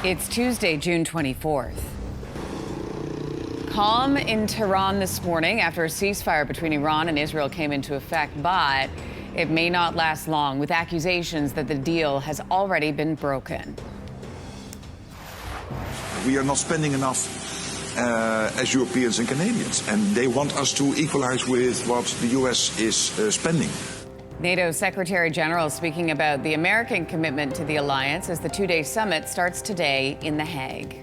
It's Tuesday, June 24th. Calm in Tehran this morning after a ceasefire between Iran and Israel came into effect, but it may not last long, with accusations that the deal has already been broken. We are not spending enough as Europeans and Canadians, and they want us to equalize with what the US is spending. NATO Secretary General speaking about the American commitment to the alliance as the two-day summit starts today in The Hague.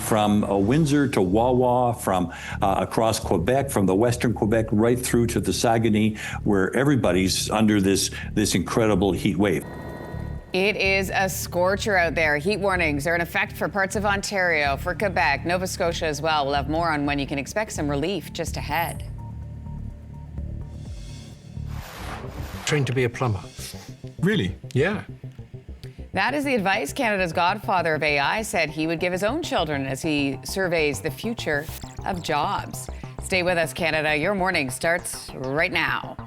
From Windsor to Wawa, from across Quebec, from the western Quebec right through to the Saguenay, where everybody's under this incredible heat wave. It is a scorcher out there. Heat warnings are in effect for parts of Ontario, for Quebec, Nova Scotia as well. We'll have more on when you can expect some relief just ahead. Trained to be a plumber. Really? Yeah. That is the advice Canada's godfather of AI said he would give his own children as he surveys the future of jobs. Stay with us, Canada. Your morning starts right now.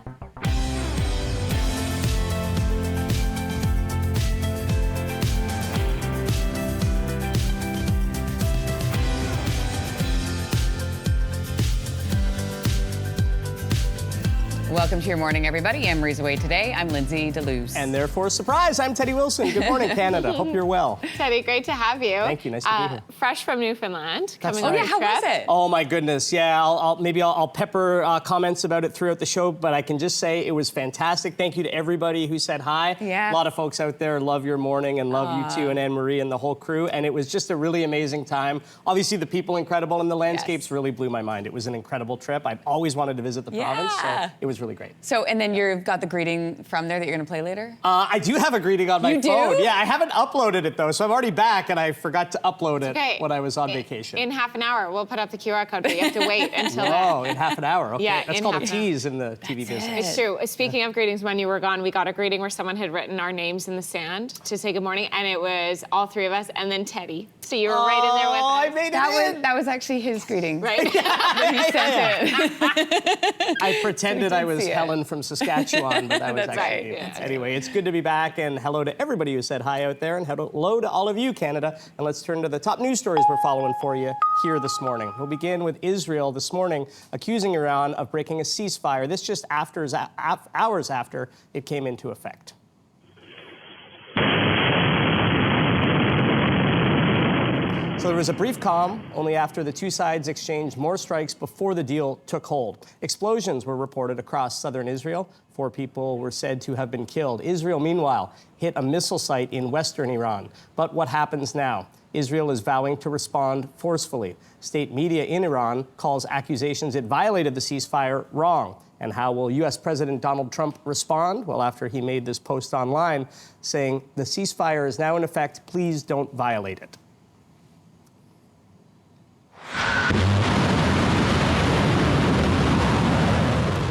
Welcome to your morning, everybody. Anne-Marie Mediwake today. I'm Lindsey Deluce. And therefore, surprise, I'm Teddy Wilson. Good morning, Canada. Hope you're well. Teddy, great to have you. Thank you. Nice to be here. Fresh from Newfoundland. That's coming right. on How was it? Oh, my goodness. Yeah, I'll pepper comments about it throughout the show, but I can just say it was fantastic. Thank you to everybody who said hi. Yeah. A lot of folks out there love your morning and love you too, and Anne-Marie and the whole crew. And it was just a really amazing time. Obviously, the people incredible and the landscapes really blew my mind. It was an incredible trip. I've always wanted to visit the province, so it was really great. So, and then you've got the greeting from there that you're going to play later? I do have a greeting on my You do? phone. Yeah, I haven't uploaded it though, so I'm already back, and I forgot to upload it when I was on vacation. In half an hour, we'll put up the QR code, but you have to wait until Oh, in half an hour. Okay, Yeah, that's in called a half an hour. tease in the TV business. It's true. Speaking of greetings, when you were gone, we got a greeting where someone had written our names in the sand to say good morning, and it was all three of us, and then Teddy. So you were right in there with us. I made it in. That was actually his greeting. Right? That he sent it. I pretended I was see it. Helen from Saskatchewan, but that was That's actually right, me. yeah. Anyway, it's good to be back, and hello to everybody who said hi out there, and hello to all of you, Canada. And let's turn to the top news stories we're following for you here this morning. We'll begin with Israel this morning accusing Iran of breaking a ceasefire. This just hours after it came into effect. So there was a brief calm only after the two sides exchanged more strikes before the deal took hold. Explosions were reported across southern Israel. 4 people were said to have been killed. Israel, meanwhile, hit a missile site in western Iran. But what happens now? Israel is vowing to respond forcefully. State media in Iran calls accusations it violated the ceasefire wrong. And how will U.S. President Donald Trump respond? Well, after he made this post online saying, the ceasefire is now in effect, please don't violate it.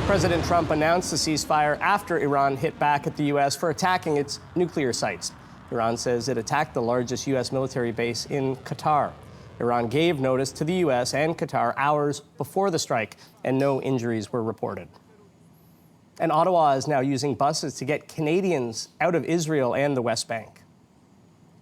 President Trump announced the ceasefire after Iran hit back at the U.S. for attacking its nuclear sites. Iran says it attacked the largest U.S. military base in Qatar. Iran gave notice to the U.S. and Qatar hours before the strike, and no injuries were reported. And Ottawa is now using buses to get Canadians out of Israel and the West Bank.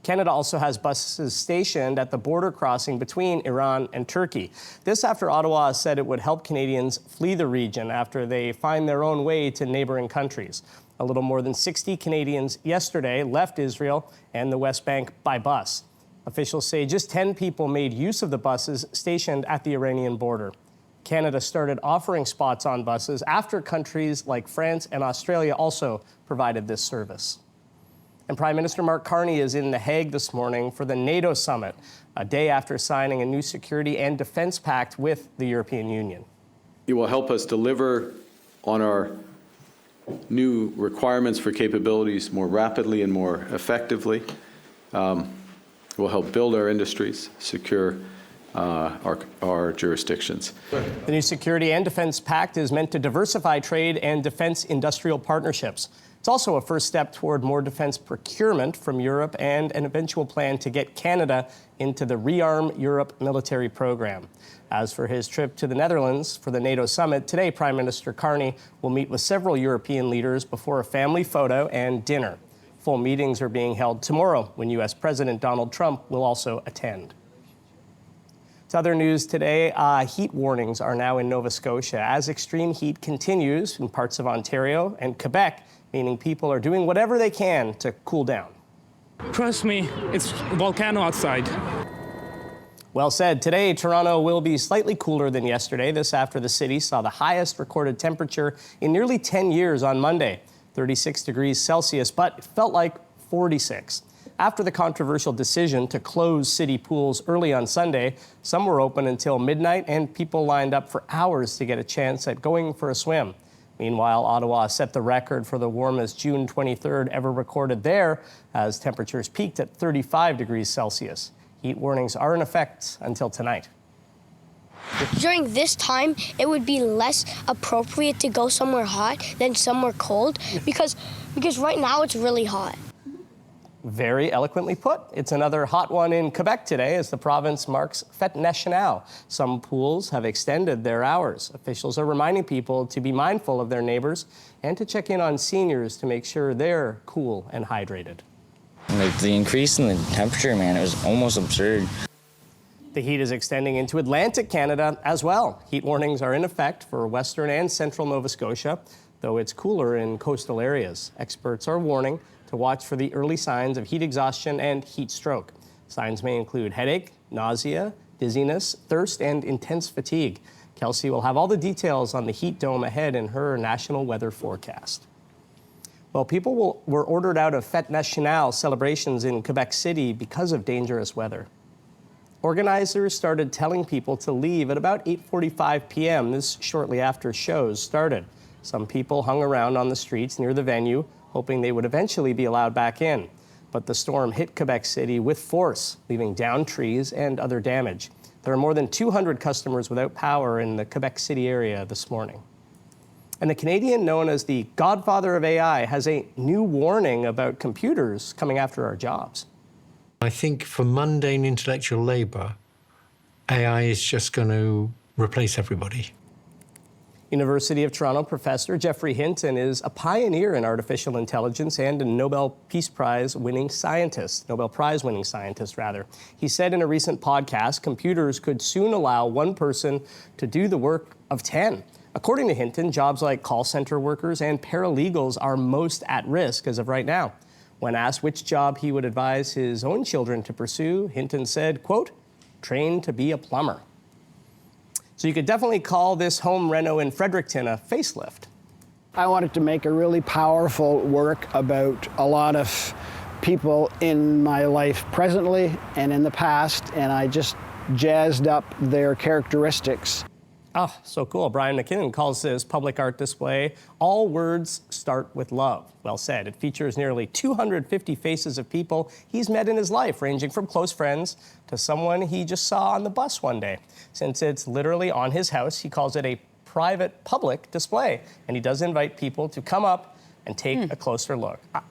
Canada also has buses stationed at the border crossing between Iran and Turkey. This after Ottawa said it would help Canadians flee the region after they find their own way to neighboring countries. A little more than 60 Canadians yesterday left Israel and the West Bank by bus. Officials say just 10 people made use of the buses stationed at the Iranian border. Canada started offering spots on buses after countries like France and Australia also provided this service. And Prime Minister Mark Carney is in The Hague this morning for the NATO summit, a day after signing a new security and defense pact with the European Union. It will help us deliver on our new requirements for capabilities more rapidly and more effectively. It will help build our industries, secure our jurisdictions. The new security and defense pact is meant to diversify trade and defense industrial partnerships. It's also a first step toward more defense procurement from Europe and an eventual plan to get Canada into the Rearm Europe military program. As for his trip to the Netherlands for the NATO summit, today Prime Minister Carney will meet with several European leaders before a family photo and dinner. Full meetings are being held tomorrow when U.S. President Donald Trump will also attend. To other news today, heat warnings are now in Nova Scotia as extreme heat continues in parts of Ontario and Quebec, meaning people are doing whatever they can to cool down. Trust me, it's a volcano outside. Well said. Today, Toronto will be slightly cooler than yesterday. This after the city saw the highest recorded temperature in nearly 10 years on Monday, 36 degrees Celsius, but it felt like 46. After the controversial decision to close city pools early on Sunday, some were open until midnight and people lined up for hours to get a chance at going for a swim. Meanwhile, Ottawa set the record for the warmest June 23rd ever recorded there as temperatures peaked at 35 degrees Celsius. Heat warnings are in effect until tonight. During this time, it would be less appropriate to go somewhere hot than somewhere cold because right now it's really hot. Very eloquently put. It's another hot one in Quebec today as the province marks Fête Nationale. Some pools have extended their hours. Officials are reminding people to be mindful of their neighbors and to check in on seniors to make sure they're cool and hydrated. Like the increase in the temperature, man, it was almost absurd. The heat is extending into Atlantic Canada as well. Heat warnings are in effect for western and central Nova Scotia, though it's cooler in coastal areas. Experts are warning to watch for the early signs of heat exhaustion and heat stroke. Signs may include headache, nausea, dizziness, thirst, and intense fatigue. Kelsey will have all the details on the heat dome ahead in her national weather forecast. Well, people were ordered out of Fête Nationale celebrations in Quebec City because of dangerous weather. Organizers started telling people to leave at about 8:45 p.m., this shortly after shows started. Some people hung around on the streets near the venue, hoping they would eventually be allowed back in. But the storm hit Quebec City with force, leaving downed trees and other damage. There are more than 200 customers without power in the Quebec City area this morning. And the Canadian known as the godfather of AI has a new warning about computers coming after our jobs. I think for mundane intellectual labor, AI is just going to replace everybody. University of Toronto professor Geoffrey Hinton is a pioneer in artificial intelligence and a Nobel Prize winning scientist. He said in a recent podcast, computers could soon allow one person to do the work of 10. According to Hinton, jobs like call center workers and paralegals are most at risk as of right now. When asked which job he would advise his own children to pursue, Hinton said, quote, train to be a plumber. So you could definitely call this home reno in Fredericton a facelift. I wanted to make a really powerful work about a lot of people in my life presently and in the past, and I just jazzed up their characteristics. Oh, so cool. Brian McKinnon calls this public art display, All Words Start With Love. Well said. It features nearly 250 faces of people he's met in his life, ranging from close friends to someone he just saw on the bus one day. Since it's literally on his house, he calls it a private public display, and he does invite people to come up and take a closer look.